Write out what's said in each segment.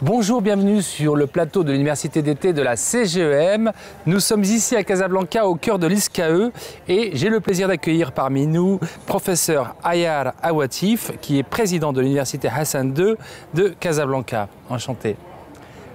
Bonjour, bienvenue sur le plateau de l'Université d'été de la CGEM. Nous sommes ici à Casablanca, au cœur de l'ISCAE, et j'ai le plaisir d'accueillir parmi nous professeur Ayar Awatif, qui est président de l'Université Hassan II de Casablanca. Enchanté.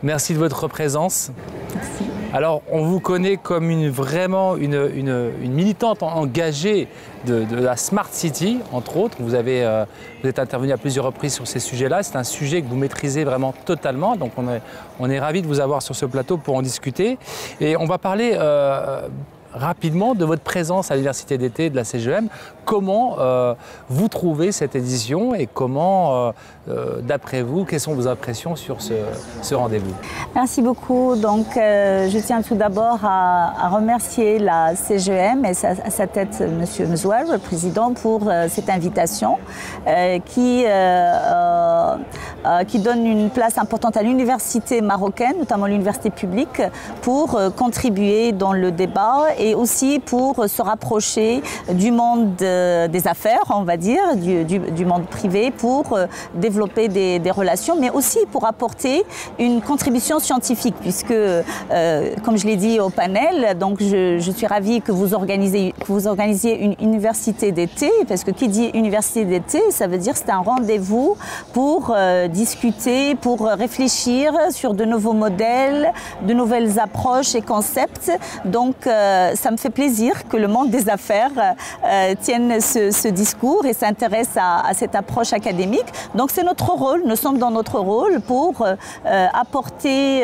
Merci de votre présence. Merci. Alors, on vous connaît comme vraiment une militante engagée de la Smart City, entre autres. Vous êtes intervenu à plusieurs reprises sur ces sujets-là. C'est un sujet que vous maîtrisez vraiment totalement. Donc, on est ravis de vous avoir sur ce plateau pour en discuter. Et on va parler rapidement de votre présence à l'Université d'été de la CGEM. Comment vous trouvez cette édition et comment, d'après vous, quelles sont vos impressions sur ce rendez-vous? Merci beaucoup. Donc, je tiens tout d'abord à remercier la CGEM et à sa tête, M. Mzouar, le président, pour cette invitation qui donne une place importante à l'université marocaine, notamment l'université publique, pour contribuer dans le débat et aussi pour se rapprocher du monde des affaires, on va dire, du monde privé, pour développer des relations, mais aussi pour apporter une contribution scientifique, puisque, comme je l'ai dit au panel, donc je suis ravie que vous organisiez une université d'été, parce que qui dit université d'été, ça veut dire que c'est un rendez-vous pour discuter, pour réfléchir sur de nouveaux modèles, de nouvelles approches et concepts. Donc, ça me fait plaisir que le monde des affaires tienne ce discours et s'intéresse à cette approche académique. Donc, c'est notre rôle, nous sommes dans notre rôle pour apporter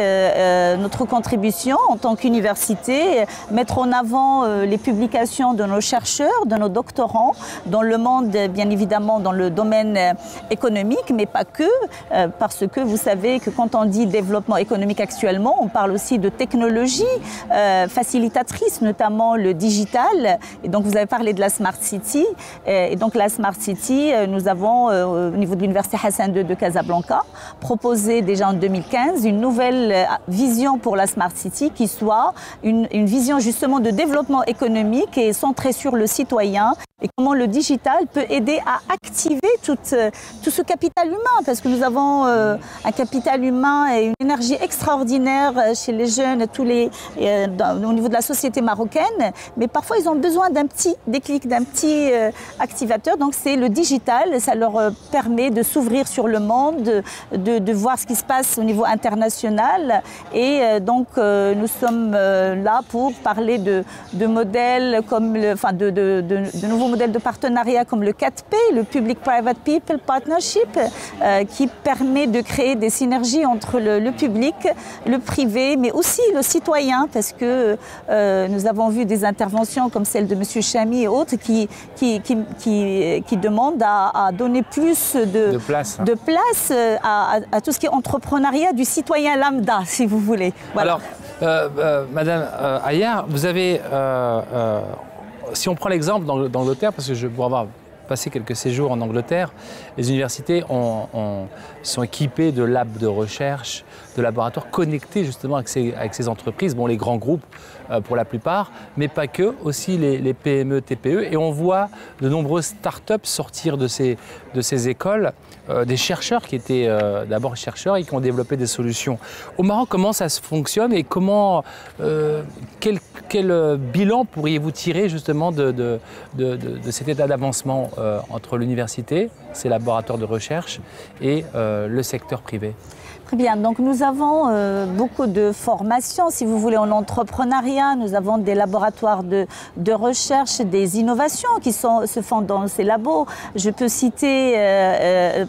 notre contribution en tant qu'université, mettre en avant les publications de nos chercheurs, de nos doctorants, dans le monde, bien évidemment, dans le domaine économique, mais pas que, parce que vous savez que quand on dit développement économique actuellement, on parle aussi de technologies facilitatrices, notamment le digital. Et donc, vous avez parlé de la Smart City. Et donc, la Smart City, nous avons, au niveau de l'Université Hassan II de Casablanca, proposé déjà en 2015 une nouvelle vision pour la Smart City qui soit une vision justement de développement économique et centrée sur le citoyen et comment le digital peut aider à activer tout ce capital humain, parce que nous avons un capital humain et une énergie extraordinaire chez les jeunes, au niveau de la société marocaine, mais parfois ils ont besoin d'un petit déclic, d'un petit activateur. Donc c'est le digital, ça leur permet de s'ouvrir sur le monde, de voir ce qui se passe au niveau international. Et donc nous sommes là pour parler de modèles comme de nouveaux modèles de partenariat comme le 4P, le Public-Private People Partnership, qui permet de créer des synergies entre le public, le privé, mais aussi le citoyen, parce que nous avons vu des interventions comme celle de M. Chami et autres qui demandent à donner plus de place à tout ce qui est entrepreneuriat du citoyen lambda, si vous voulez. Voilà. Alors, Madame Ayar, vous avez, si on prend l'exemple d'Angleterre, parce que pour avoir passé quelques séjours en Angleterre, les universités sont équipées de labs de recherche, de laboratoires connectés justement avec ces entreprises, bon, les grands groupes pour la plupart, mais pas que, aussi les PME, TPE, et on voit de nombreuses startups sortir de ces écoles, des chercheurs qui étaient d'abord chercheurs et qui ont développé des solutions. Au Maroc, comment ça se fonctionne et quel bilan pourriez-vous tirer justement de cet état d'avancement entre l'université, ses laboratoires de recherche et le secteur privé? Très bien, donc nous avons beaucoup de formations, si vous voulez, en entrepreneuriat. Nous avons des laboratoires de recherche, des innovations qui se font dans ces labos. Je peux citer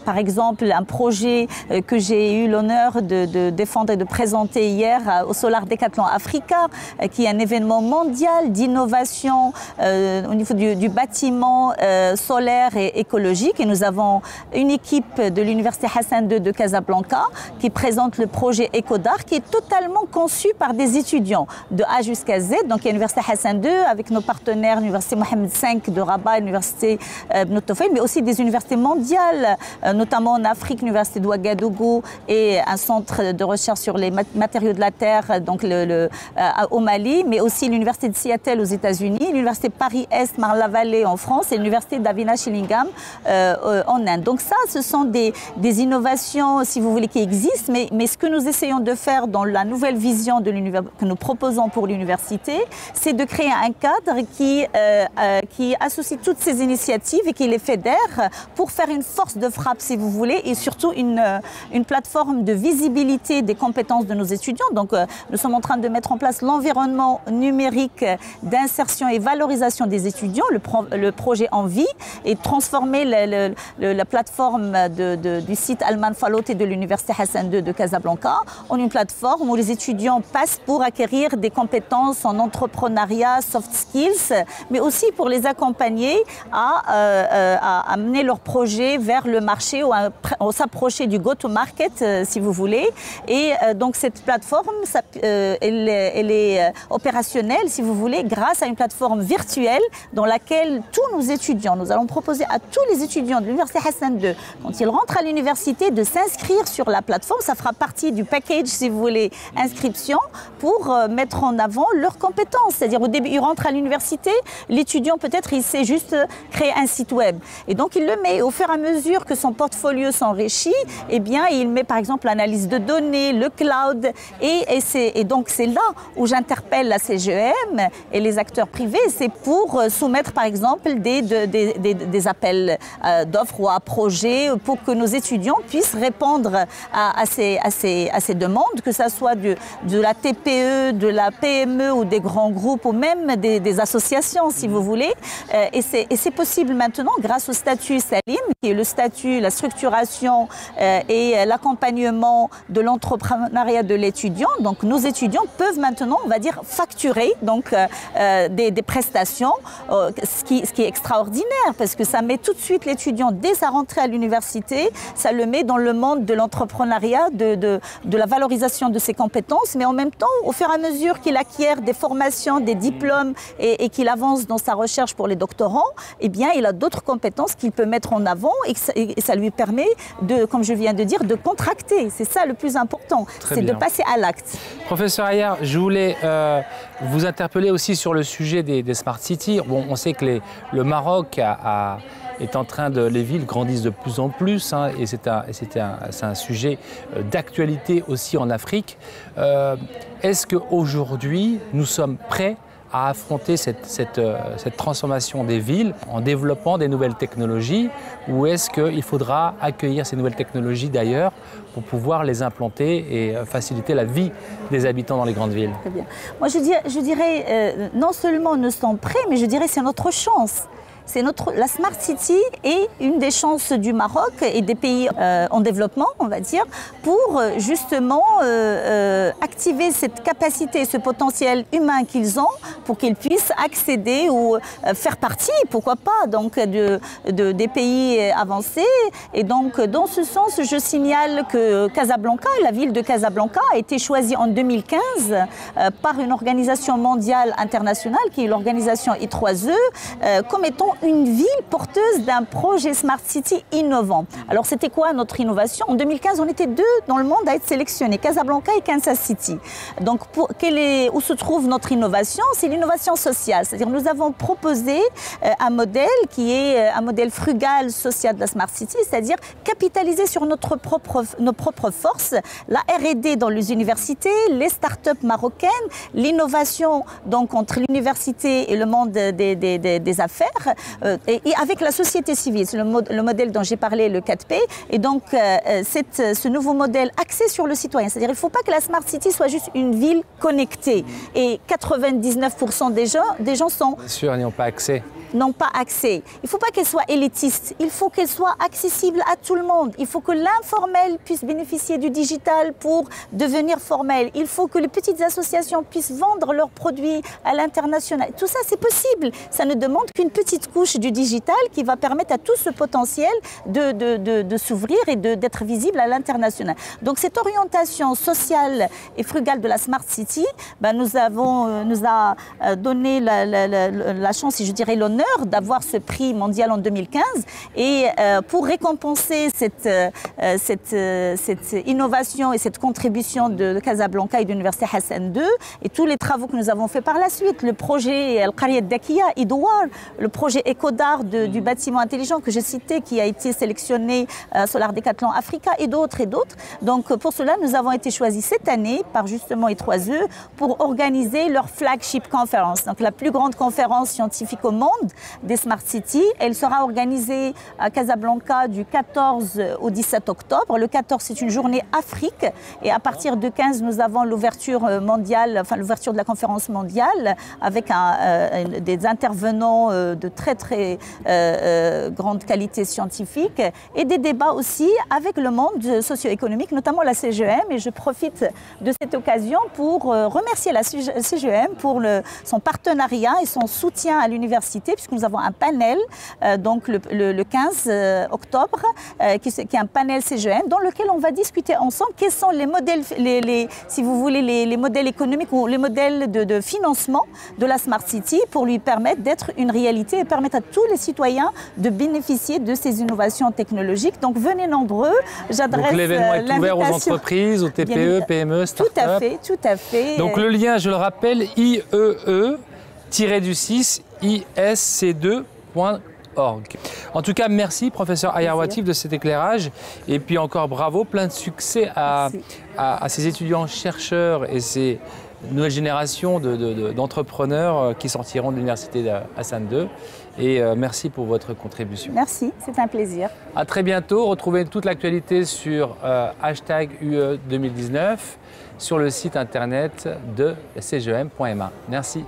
par exemple un projet que j'ai eu l'honneur de défendre et de présenter hier au Solar Decathlon Africa, qui est un événement mondial d'innovation au niveau du bâtiment solaire et écologique. Et nous avons une équipe de l'Université Hassan II de Casablanca qui présente le projet EcoDar, qui est totalement conçu par des étudiants de A jusqu'à Z. Donc il y a l'Université Hassan II avec nos partenaires, l'Université Mohamed V de Rabat, l'Université Ibn Tufayl, mais aussi des universités mondiales, notamment en Afrique, l'Université de Ouagadougou et un centre de recherche sur les matériaux de la Terre donc au Mali, mais aussi l'Université de Seattle aux États-Unis, l'Université Paris-Est, Marne-la-Vallée en France et l'Université d'Avina Shillingham en Inde. Donc ça, ce sont des innovations, si vous voulez, qui existent existe, mais ce que nous essayons de faire dans la nouvelle vision que nous proposons pour l'université, c'est de créer un cadre qui associe toutes ces initiatives et qui les fédère pour faire une force de frappe, si vous voulez, et surtout une plateforme de visibilité des compétences de nos étudiants. Donc, nous sommes en train de mettre en place l'environnement numérique d'insertion et valorisation des étudiants, le projet Envie, et transformer la plateforme du site Alman Falot et de l'Université Hassan II de Casablanca en une plateforme où les étudiants passent pour acquérir des compétences en entrepreneuriat, soft skills, mais aussi pour les accompagner à amener leur projet vers le marché ou à s'approcher du go-to-market, si vous voulez. Et donc cette plateforme, elle est opérationnelle, si vous voulez, grâce à une plateforme virtuelle dans laquelle tous nos étudiants, nous allons proposer à tous les étudiants de l'Université Hassan II, quand ils rentrent à l'université, de s'inscrire sur la plateforme. Ça fera partie du package, si vous voulez, inscription, pour mettre en avant leurs compétences. C'est-à-dire au début, il rentre à l'université, l'étudiant peut-être, il sait juste créer un site web. Et donc il le met. Au fur et à mesure que son portfolio s'enrichit, eh bien, il met par exemple l'analyse de données, le cloud. Et donc c'est là où j'interpelle la CGEM et les acteurs privés. C'est pour soumettre par exemple des appels d'offres ou à projets pour que nos étudiants puissent répondre à ces demandes, que ce soit de la TPE, de la PME ou des grands groupes ou même des associations, si vous voulez. Et c'est possible maintenant grâce au statut Salim, qui est le statut, la structuration et l'accompagnement de l'entrepreneuriat de l'étudiant. Donc nos étudiants peuvent maintenant, on va dire, facturer donc, des prestations, ce qui est extraordinaire parce que ça met tout de suite l'étudiant dès sa rentrée à l'université, ça le met dans le monde de l'entrepreneuriat, de la valorisation de ses compétences, mais en même temps, au fur et à mesure qu'il acquiert des formations, des diplômes et qu'il avance dans sa recherche pour les doctorants, eh bien, il a d'autres compétences qu'il peut mettre en avant et ça lui permet de, comme je viens de dire, de contracter. C'est ça le plus important, c'est de passer à l'acte. Professeur Ayar, je voulais vous interpeller aussi sur le sujet des Smart Cities. Bon, on sait que le Maroc est en train les villes grandissent de plus en plus, hein, et c'est un sujet d'actualité aussi en Afrique. Est-ce qu'aujourd'hui, nous sommes prêts à affronter cette transformation des villes en développant des nouvelles technologies, ou est-ce qu'il faudra accueillir ces nouvelles technologies d'ailleurs pour pouvoir les implanter et faciliter la vie des habitants dans les grandes villes? Très bien. Moi je dirais non seulement nous sommes prêts, mais je dirais c'est notre chance. La Smart City est une des chances du Maroc et des pays en développement, on va dire, pour justement activer cette capacité, ce potentiel humain qu'ils ont, pour qu'ils puissent accéder ou faire partie, pourquoi pas, donc, des pays avancés. Et donc, dans ce sens, je signale que Casablanca, la ville de Casablanca, a été choisie en 2015 par une organisation mondiale internationale, qui est l'organisation I3E, comme étant une ville porteuse d'un projet Smart City innovant. Alors c'était quoi notre innovation? En 2015, on était 2 dans le monde à être sélectionnés, Casablanca et Kansas City. Donc où se trouve notre innovation? C'est l'innovation sociale. C'est-à-dire nous avons proposé un modèle qui est un modèle frugal social de la Smart City, c'est-à-dire capitaliser sur nos propres forces, la R&D dans les universités, les start-up marocaines, l'innovation donc entre l'université et le monde des affaires, et avec la société civile. C'est le modèle dont j'ai parlé, le 4P. Et donc, ce nouveau modèle axé sur le citoyen. C'est-à-dire qu'il ne faut pas que la Smart City soit juste une ville connectée. Et 99% des gens sont... Bien sûr, n'ont pas accès. N'ont pas accès. Il ne faut pas qu'elle soit élitiste, il faut qu'elle soit accessible à tout le monde. Il faut que l'informel puisse bénéficier du digital pour devenir formel. Il faut que les petites associations puissent vendre leurs produits à l'international. Tout ça, c'est possible. Ça ne demande qu'une petite couche du digital qui va permettre à tout ce potentiel de s'ouvrir et d'être visible à l'international. Donc cette orientation sociale et frugale de la Smart City, nous a donné la chance, et je dirais l'honneur, honneur d'avoir ce prix mondial en 2015. Et pour récompenser cette innovation et cette contribution de Casablanca et de l'Université Hassan II et tous les travaux que nous avons fait par la suite, le projet Al-Qaria Dakia, Idouar, le projet Ecodar du bâtiment intelligent que j'ai cité, qui a été sélectionné Solar Decathlon Africa et d'autres et d'autres. Donc pour cela, nous avons été choisis cette année par justement I3E pour organiser leur flagship conference, donc la plus grande conférence scientifique au monde des Smart Cities. Elle sera organisée à Casablanca du 14 au 17 octobre. Le 14, c'est une journée Afrique et à partir de 15, nous avons l'ouverture mondiale, enfin l'ouverture de la conférence mondiale avec des intervenants de très grande qualité scientifique et des débats aussi avec le monde socio-économique, notamment la CGM. Et je profite de cette occasion pour remercier la CGM pour son partenariat et son soutien à l'université, puisque nous avons un panel donc le 15 octobre, qui est un panel CGM, dans lequel on va discuter ensemble quels sont les modèles, si vous voulez, les modèles économiques ou les modèles de financement de la Smart City pour lui permettre d'être une réalité et permettre à tous les citoyens de bénéficier de ces innovations technologiques. Donc venez nombreux, j'adresse l'invitation. L'événement est ouvert aux entreprises, aux TPE, PME, start-up. Tout à fait. Donc le lien, je le rappelle, IEE-isc2.org. En tout cas, merci professeur Aya Rouatif de cet éclairage et puis encore bravo, plein de succès à ces étudiants chercheurs et ces nouvelles générations d'entrepreneurs qui sortiront de l'université Hassan II. Et merci pour votre contribution. Merci, c'est un plaisir. À très bientôt. Retrouvez toute l'actualité sur #UE 2019 sur le site internet de cgem.ma. Merci.